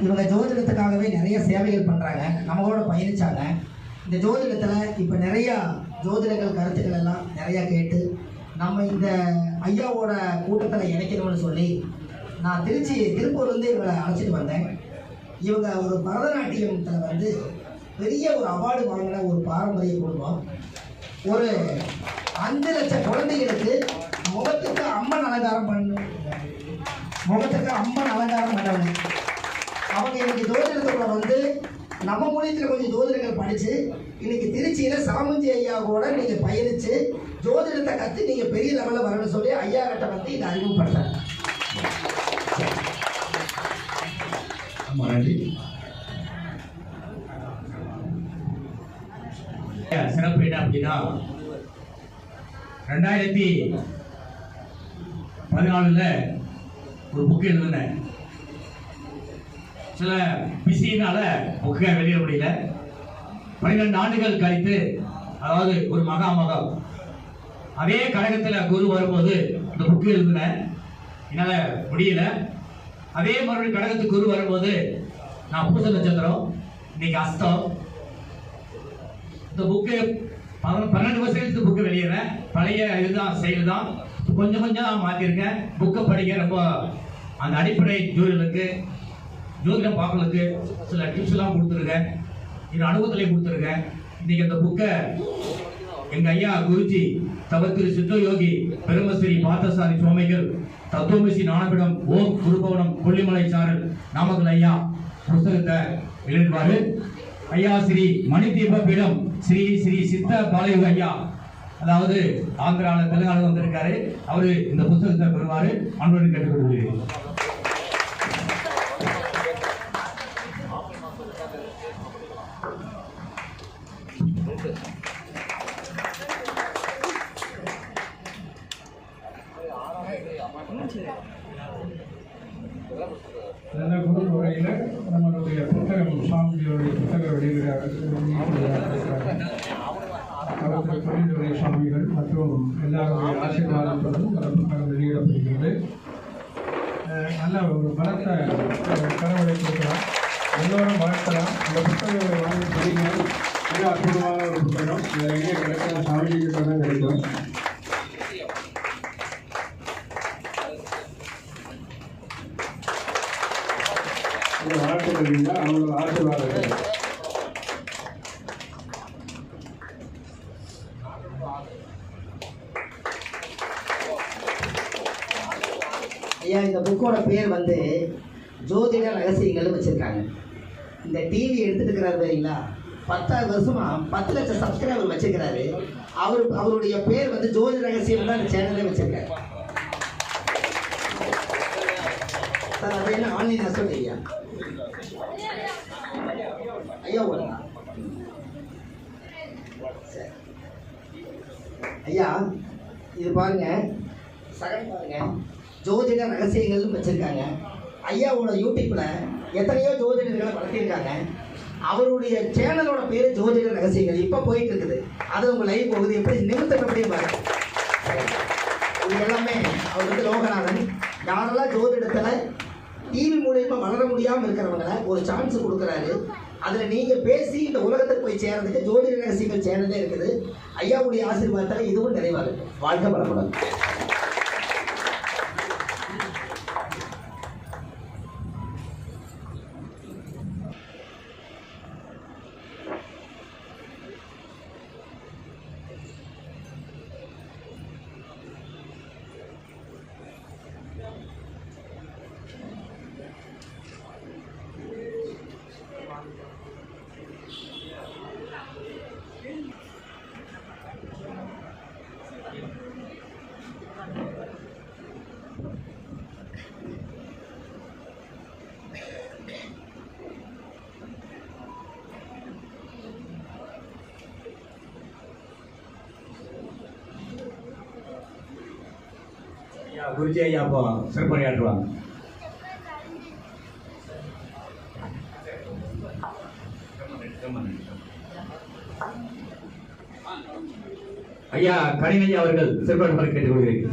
இவங்க ஜோதிடத்துக்காகவே நிறைய சேவைகள் பண்ணுறாங்க, நம்மளோட பயணிச்சாங்க. இந்த ஜோதிடத்தில் இப்போ நிறையா ஜோதிடங்கள் கருத்துக்கள் எல்லாம் நிறையா கேட்டு நம்ம இந்த ஐயாவோட கூட்டத்தில் இணைக்கணும்னு சொல்லி நான் திருப்பூர்லேருந்து இவங்களை அழைச்சிட்டு வந்தேன். இவங்க ஒரு பரதநாட்டியத்தில் வந்து பெரிய ஒரு அவார்டு வாங்கின ஒரு பாரம்பரிய குடும்பம். ஒரு 5 லட்சம் குழந்தைகளுக்கு முகத்துக்கு அம்மன் அலங்காரம் பண்ணவங்க. அவங்க இன்னைக்கு ஜோதிடத்துக்குள்ள வந்து நம்ம மூலியத்தில் கொஞ்சம் ஜோதிடங்கள் படித்து இன்னைக்கு திருச்சியில் சாமுஞ்சி ஐயா கூட நீங்கள் பயணித்து ஜோதிடத்தை கற்று நீங்கள் பெரிய லெவலில் வரணும்னு சொல்லி ஐயா கிட்ட வந்து இதை அறிமுகப்படுத்தாங்க. நன்றி. சிறப்பு என்ன அப்படின்னா 2014 ஒரு புக்கு எழுதுனேன். சில பிஸினால புக்கை வெளியிட முடியல. 12 ஆண்டுகள் கழித்து, அதாவது ஒரு மகாமகம் அதே கழகத்தில் குரு வரும்போது இந்த புக்கு எழுதுனேன். என்னால் முடியல. அதே மறுபடியும் கழகத்துக்கு குரு வரும்போது நான் பூச நட்சத்திரம், இன்னைக்கு அஸ்தம். இந்த புக்கு 12 வருஷம் கழித்து புக்கு வெளியிடுறேன். பழைய இதுதான் செயல் தான், கொஞ்சம் கொஞ்சம் மாற்றிருக்கேன். புக்கை படிக்க ரொம்ப அந்த அடிப்படை ஜோதிடர்களுக்கு ஜோதிடம் பார்க்கறதுக்கு சில டிப்ஸ்லாம் கொடுத்துருக்கேன். என் அனுபவத்திலே கொடுத்துருக்கேன். இன்னைக்கு அந்த புக்கை எங்கள் ஐயா குருஜி தவத்திரு சித்த யோகி பெருமஸ்ரீ பார்த்தசாரி சுவாமிகள் தத்துவமசி ஞானபீடம் ஓம் குருபவனம் கொல்லிமலை சாரல் நாமக்கல் ஐயா புஸ்தகத்தை எழுதுவாரு. ஐயா ஸ்ரீ மணிதீப பீடம் ஸ்ரீ ஸ்ரீ சித்த பாலயுக ஐயா, அதாவது ஆந்திராவில் தெலுங்கானா வந்திருக்காரு, அவரு இந்த புத்தகத்தை பெறுவாரு. அன்புடன் கேட்டுக்கொள்கிறேன். நல்ல குரு முறையில் நம்மளுடைய புத்தகம் சுவாமிகளுடைய புத்தக அவர்கள் தொழில்துறை சுவாமிகள் மற்றும் எல்லாருடைய ஆசீர்வாதத்துடன் அந்த புத்தகம் வெளியிடப்படுகிறது. நல்ல ஒரு பலத்தை கடவுளை கொடுக்கலாம், எல்லோரும் வளர்க்கலாம். அந்த புத்தகங்களை வாங்கி படிங்க. மிக அற்புதமான ஒரு புத்தகம். எங்கே கிடைக்கும்? சாமிகிட்ட தான் கிடைக்கும். வாழ்த்துக்கள், அவங்களோட ஆசீர்வாதங்கள். ஐயா, இந்த புக்கோட பேர் வந்து ஜோதிட ரகசியங்கள் வச்சிருக்காங்க. இந்த டிவி எடுத்துட்டு இருக்கிறாரு பாத்தீங்களா, 10 வருஷமா 10 லட்சம் சப்ஸ்கிரைபர் வச்சிருக்கிறாரு. அவருடைய பேர் வந்து ஜோதிட ரகசியம் தான் இந்த சேனலே வச்சிருக்காரு. சார், அது என்ன ஆன்லைன் அசோட் ஐயா? ஐயா சரி ஐயா, இது பாருங்க, சகன் பாருங்க, ஜோதிட ரகசியங்கள்னு வச்சிருக்காங்க. ஐயாவோட யூடியூப்ல எத்தனையோ ஜோதிடர்களை வளர்த்திருக்காங்க. அவருடைய சேனலோட பேரு ஜோதிட ரகசியங்கள். இப்ப போயிட்டு இருக்குது, அது உங்க லைவ் போகுது. எப்படி நிமித்தம் எப்படி பாருங்க. இது எல்லாமே அவர் வந்து லோகநாதன். யாரெல்லாம் ஜோதிடத்துல டிவி மூலியமா வளர முடியாமல் இருக்கிறவங்களை ஒரு சான்ஸ் கொடுக்குறாரு. அதில் நீங்கள் பேசி இந்த உலகத்துக்கு போய் சேர்றதுக்கு ஜோதிட ரகசியங்கள் சேனலே இருக்குது. ஐயாவுடைய ஆசீர்வாதத்தில் இதுவும் நிறைவாகும். வாழ்க வளமுடன். குருஜி ஐயா அப்போ சிறப்புரையாற்றுவாங்க. ஐயா கணினையா அவர்கள் சிறப்பாக கேட்டுக்கொள்கிறேன்.